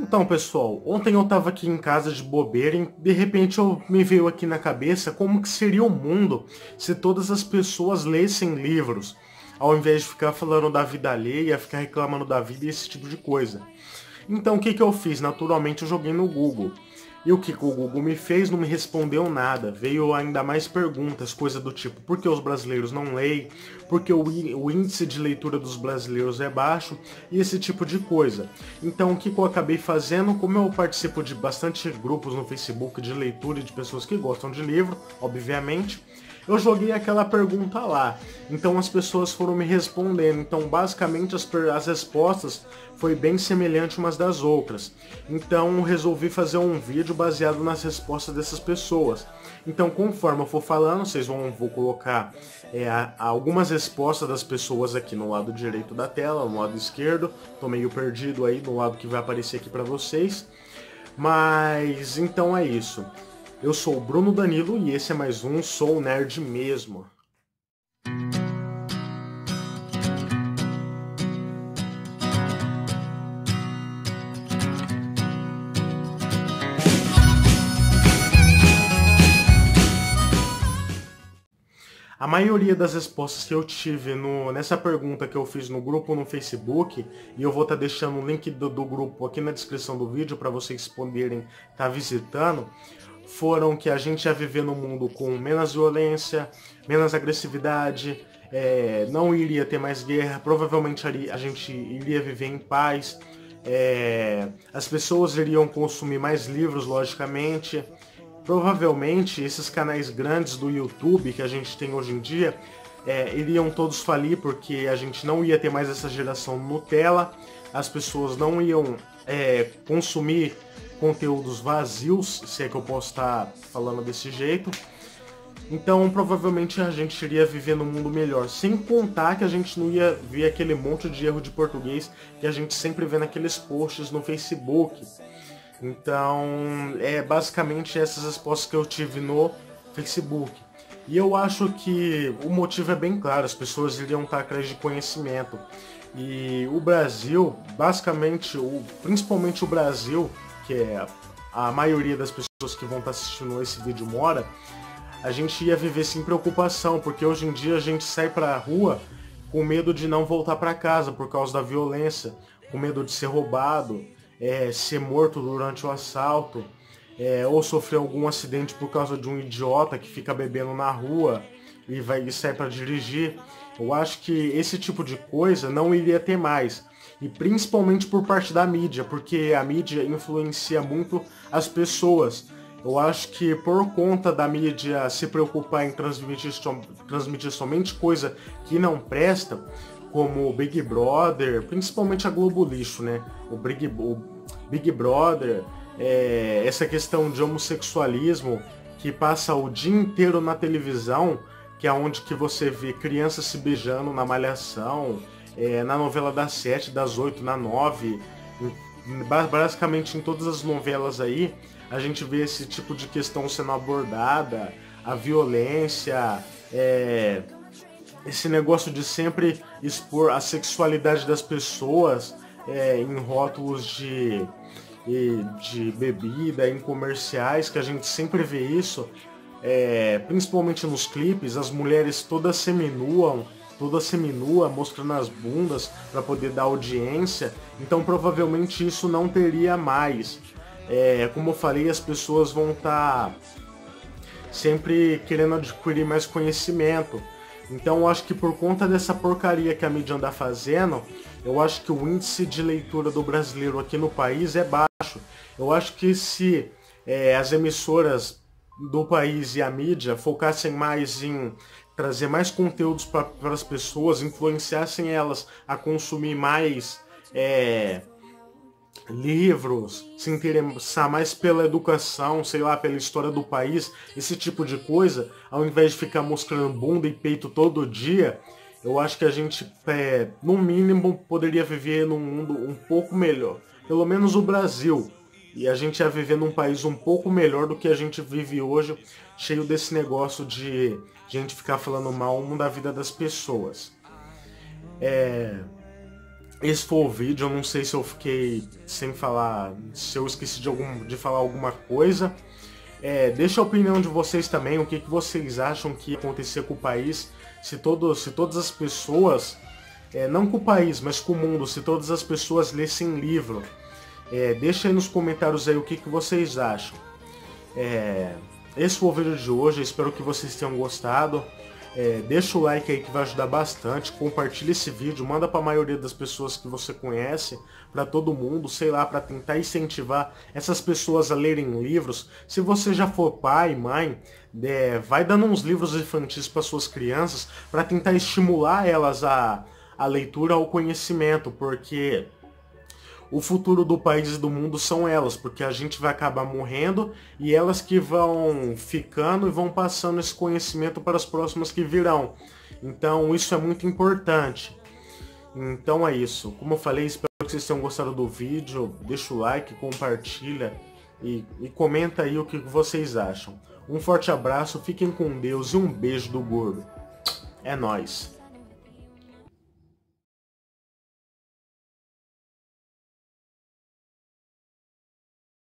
Então, pessoal, ontem eu tava aqui em casa de bobeira e de repente me veio aqui na cabeça como que seria o mundo se todas as pessoas lessem livros, ao invés de ficar falando da vida alheia, ficar reclamando da vida e esse tipo de coisa. Então, o que que eu fiz? Naturalmente, eu joguei no Google. E o que que o Google me fez? Não me respondeu nada. Veio ainda mais perguntas, coisa do tipo, por que os brasileiros não leem? Por que o índice de leitura dos brasileiros é baixo? E esse tipo de coisa. Então, o que que eu acabei fazendo? Como eu participo de bastante grupos no Facebook de leitura e de pessoas que gostam de livro, obviamente, eu joguei aquela pergunta lá. Então as pessoas foram me respondendo. Então basicamente as respostas foi bem semelhante umas das outras. Então resolvi fazer um vídeo baseado nas respostas dessas pessoas. Então conforme eu for falando, vou colocar algumas respostas das pessoas aqui no lado direito da tela, no lado esquerdo. Tô meio perdido aí no lado que vai aparecer aqui para vocês. Mas então é isso. Eu sou o Bruno Danilo e esse é mais um Sou Nerd Mesmo. A maioria das respostas que eu tive nessa pergunta que eu fiz no grupo no Facebook, e eu vou estar deixando o link do grupo aqui na descrição do vídeo para vocês poderem estar visitando, foram que a gente ia viver num mundo com menos violência, menos agressividade, não iria ter mais guerra, provavelmente a gente iria viver em paz, as pessoas iriam consumir mais livros, logicamente. Provavelmente esses canais grandes do YouTube que a gente tem hoje em dia iriam todos falir porque a gente não ia ter mais essa geração Nutella, as pessoas não iam consumir conteúdos vazios, se é que eu posso estar falando desse jeito. Então provavelmente a gente iria viver num mundo melhor, sem contar que a gente não ia ver aquele monte de erro de português que a gente sempre vê naqueles posts no Facebook. Então, basicamente essas respostas que eu tive no Facebook. E eu acho que o motivo é bem claro, as pessoas iriam estar atrás de conhecimento. E o Brasil, basicamente, principalmente o Brasil, que é a maioria das pessoas que vão estar assistindo esse vídeo mora, a gente ia viver sem preocupação, porque hoje em dia a gente sai pra rua com medo de não voltar para casa por causa da violência, com medo de ser roubado, ser morto durante o assalto, ou sofrer algum acidente por causa de um idiota que fica bebendo na rua e sai para dirigir. Eu acho que esse tipo de coisa não iria ter mais. E principalmente por parte da mídia, porque a mídia influencia muito as pessoas. Eu acho que por conta da mídia se preocupar em transmitir somente coisa que não presta, como o Big Brother, principalmente a Globo Lixo, né? O Big Brother, essa questão de homossexualismo que passa o dia inteiro na televisão, que é onde que você vê crianças se beijando na Malhação, na novela das 7, das 8, na 9, basicamente em todas as novelas aí, a gente vê esse tipo de questão sendo abordada, a violência, esse negócio de sempre expor a sexualidade das pessoas em rótulos de bebida, em comerciais, que a gente sempre vê isso, principalmente nos clipes, as mulheres toda seminua, mostrando as bundas para poder dar audiência. Então provavelmente isso não teria mais. Como eu falei, as pessoas vão estar sempre querendo adquirir mais conhecimento. Então eu acho que por conta dessa porcaria que a mídia anda fazendo, eu acho que o índice de leitura do brasileiro aqui no país é baixo. Eu acho que se as emissoras do país e a mídia focassem mais em trazer mais conteúdos para as pessoas, influenciassem elas a consumir mais livros, se interessar mais pela educação, sei lá, pela história do país, esse tipo de coisa, ao invés de ficar mostrando bunda e peito todo dia, eu acho que a gente, no mínimo, poderia viver num mundo um pouco melhor. Pelo menos o Brasil. E a gente ia viver num país um pouco melhor do que a gente vive hoje, cheio desse negócio de gente ficar falando mal da vida das pessoas. esse foi o vídeo. Eu não sei se eu fiquei sem falar, se eu esqueci de falar alguma coisa. Deixa a opinião de vocês também, o que vocês acham que ia acontecer com o país se todas as pessoas, não com o país, mas com o mundo, se todas as pessoas lessem livro. Deixa aí nos comentários aí o que vocês acham. Esse foi o vídeo de hoje, eu espero que vocês tenham gostado. Deixa o like aí que vai ajudar bastante, compartilha esse vídeo, manda para a maioria das pessoas que você conhece, para todo mundo, sei lá, para tentar incentivar essas pessoas a lerem livros. Se você já for pai, mãe, vai dando uns livros infantis para suas crianças, para tentar estimular elas a leitura, ao conhecimento, porque o futuro do país e do mundo são elas, porque a gente vai acabar morrendo e elas que vão ficando e vão passando esse conhecimento para as próximas que virão. Então isso é muito importante. Então é isso. Como eu falei, espero que vocês tenham gostado do vídeo. Deixa o like, compartilha e comenta aí o que vocês acham. Um forte abraço, fiquem com Deus e um beijo do gordo. É nóis.